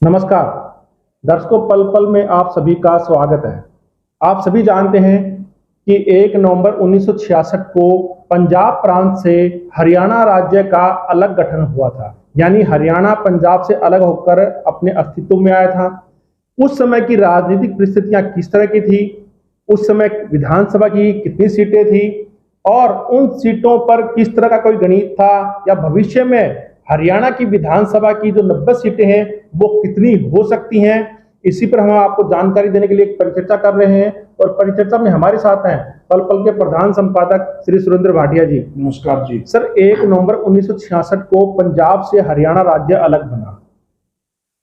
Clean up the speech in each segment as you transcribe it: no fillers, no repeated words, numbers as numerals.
नमस्कार दर्शकों, पल पल में आप सभी का स्वागत है। आप सभी जानते हैं कि 1 नवंबर 1966 को पंजाब प्रांत से हरियाणा राज्य का अलग गठन हुआ था। यानी हरियाणा पंजाब से अलग होकर अपने अस्तित्व में आया था। उस समय की राजनीतिक परिस्थितियां किस तरह की थी, उस समय विधानसभा की कितनी सीटें थी और उन सीटों पर किस तरह का कोई गणित था, या भविष्य में हरियाणा की विधानसभा की जो 90 सीटें हैं वो कितनी हो सकती हैं, इसी पर हम आपको जानकारी देने के लिए एक परिचर्चा कर रहे हैं। और परिचर्चा में हमारे साथ हैं पल पल के प्रधान संपादक श्री सुरेंद्र भाटिया जी। नमस्कार जी। सर, 1 नवंबर 1966 को पंजाब से हरियाणा राज्य अलग बना।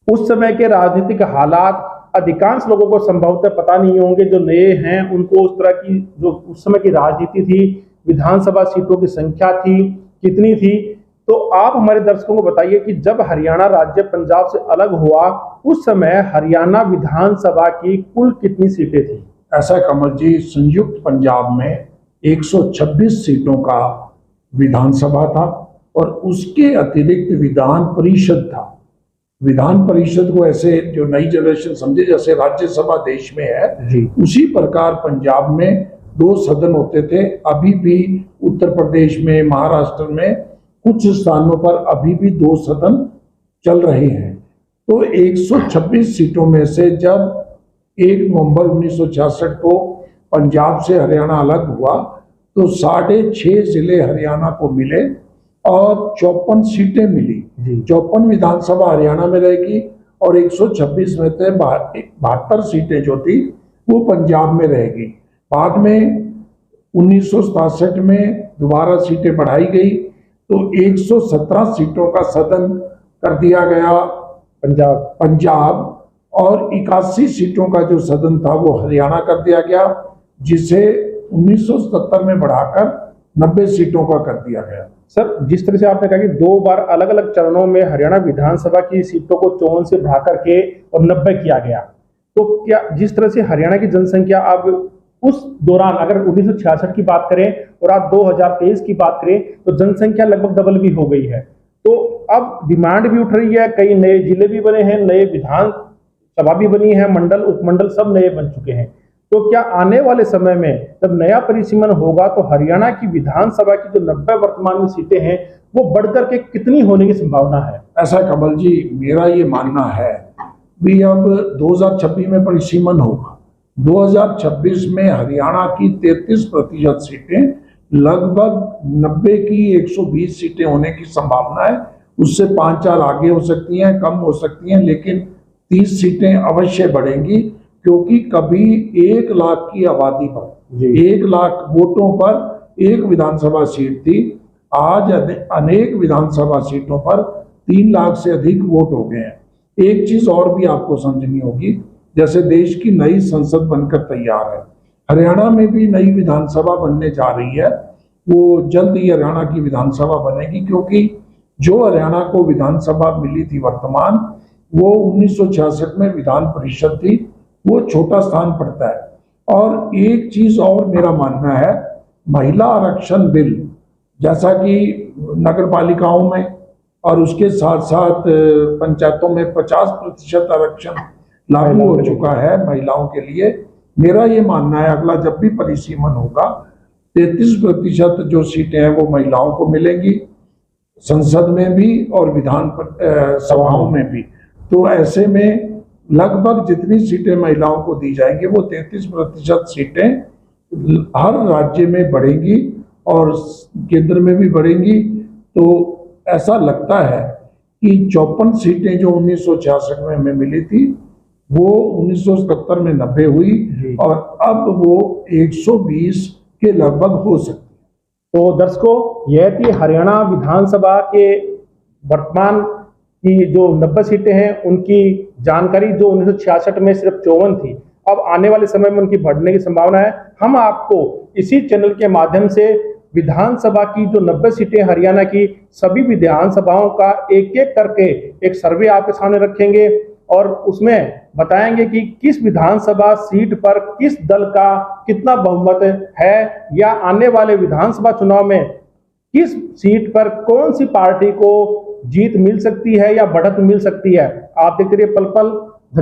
उस समय के राजनीतिक हालात अधिकांश लोगों को संभवतः पता नहीं होंगे, जो नए हैं उनको उस तरह की जो उस समय की राजनीति थी, विधानसभा सीटों की संख्या थी, कितनी थी। तो आप हमारे दर्शकों को बताइए कि जब हरियाणा राज्य पंजाब से अलग हुआ उस समय हरियाणा विधानसभा की कुल कितनी सीटें थी? ऐसा कमल जी, संयुक्त पंजाब में 126 सीटों का विधानसभा था और उसके अतिरिक्त विधान परिषद था। विधान परिषद को ऐसे जो नई जनरेशन समझे जैसे राज्यसभा देश में है जी। उसी प्रकार पंजाब में 2 सदन होते थे। अभी भी उत्तर प्रदेश में, महाराष्ट्र में कुछ स्थानों पर अभी भी 2 सदन चल रहे हैं। तो 126 सीटों में से जब 1 नवंबर 1966 को पंजाब से हरियाणा अलग हुआ तो 6.5 जिले हरियाणा को मिले और 54 सीटें मिली। 54 विधानसभा हरियाणा में रहेगी और 126 में से 72 सीटें जो थी वो पंजाब में रहेगी। बाद में 1967 में दोबारा सीटें बढ़ाई गई तो 117 सीटों का सदन कर दिया गया पंजाब और 81 सीटों का जो सदन था वो हरियाणा कर दिया गया, जिसे 1977 में बढ़ाकर 90 सीटों का कर दिया गया। सर, जिस तरह से आपने कहा कि 2 बार अलग अलग चरणों में हरियाणा विधानसभा की सीटों को 54 से बढ़ाकर के और 90 किया गया, तो क्या जिस तरह से हरियाणा की जनसंख्या अब उस दौरान अगर 1966 की बात करें और आप 2023 की बात करें तो जनसंख्या लगभग डबल भी हो गई है। तो अब डिमांड भी उठ रही है, कई नए जिले भी बने हैं, नए विधानसभा भी बनी है, मंडल उपमंडल सब नए बन चुके हैं। तो क्या आने वाले समय में जब नया परिसीमन होगा तो हरियाणा की विधानसभा की जो 90 वर्तमान में सीटें हैं वो बढ़कर के कितनी होने की संभावना है? ऐसा कमल जी, मेरा ये मानना है भी अब 2026 में परिसीमन होगा। 2026 में हरियाणा की 33% सीटें लगभग 90 की 120 सीटें होने की संभावना है। उससे 5-4 आगे हो सकती हैं, कम हो सकती हैं, लेकिन 30 सीटें अवश्य बढ़ेंगी क्योंकि कभी 1 लाख की आबादी पर 1 लाख वोटों पर एक विधानसभा सीट थी। आज अनेक विधानसभा सीटों पर 3 लाख से अधिक वोट हो गए हैं। एक चीज और भी आपको समझनी होगी, जैसे देश की नई संसद बनकर तैयार है, हरियाणा में भी नई विधानसभा बनने जा रही है। वो जल्द ही हरियाणा की विधानसभा बनेगी क्योंकि जो हरियाणा को विधानसभा मिली थी वर्तमान, वो 1966 में विधान परिषद थी, वो छोटा स्थान पड़ता है। और एक चीज और मेरा मानना है, महिला आरक्षण बिल जैसा कि नगर पालिकाओं में और उसके साथ साथ पंचायतों में 50% आरक्षण लागू हो चुका है महिलाओं के लिए। मेरा ये मानना है अगला जब भी परिसीमन होगा 33% जो सीटें हैं वो महिलाओं को मिलेंगी, संसद में भी और विधान सभाओं में भी। तो ऐसे में लगभग जितनी सीटें महिलाओं को दी जाएंगी वो 33% सीटें हर राज्य में बढ़ेंगी और केंद्र में भी बढ़ेंगी। तो ऐसा लगता है कि 54 सीटें जो 1966 में हमें मिली थी वो 1977 में 90 हुई और अब वो 120 के लगभग हो सकती है। तो दर्शकों, यह थी हरियाणा विधानसभा के वर्तमान की जो 90 सीटें हैं उनकी जानकारी, जो 1966 में सिर्फ 54 थी। अब आने वाले समय में उनकी बढ़ने की संभावना है। हम आपको इसी चैनल के माध्यम से विधानसभा की जो 90 सीटें हरियाणा की सभी विधानसभाओं का एक एक करके एक सर्वे आपके सामने रखेंगे और उसमें बताएंगे कि किस विधानसभा सीट पर किस दल का कितना बहुमत है, या आने वाले विधानसभा चुनाव में किस सीट पर कौन सी पार्टी को जीत मिल सकती है या बढ़त मिल सकती है? आप देखते रहिए पल पल।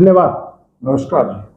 धन्यवाद। नमस्कार जी।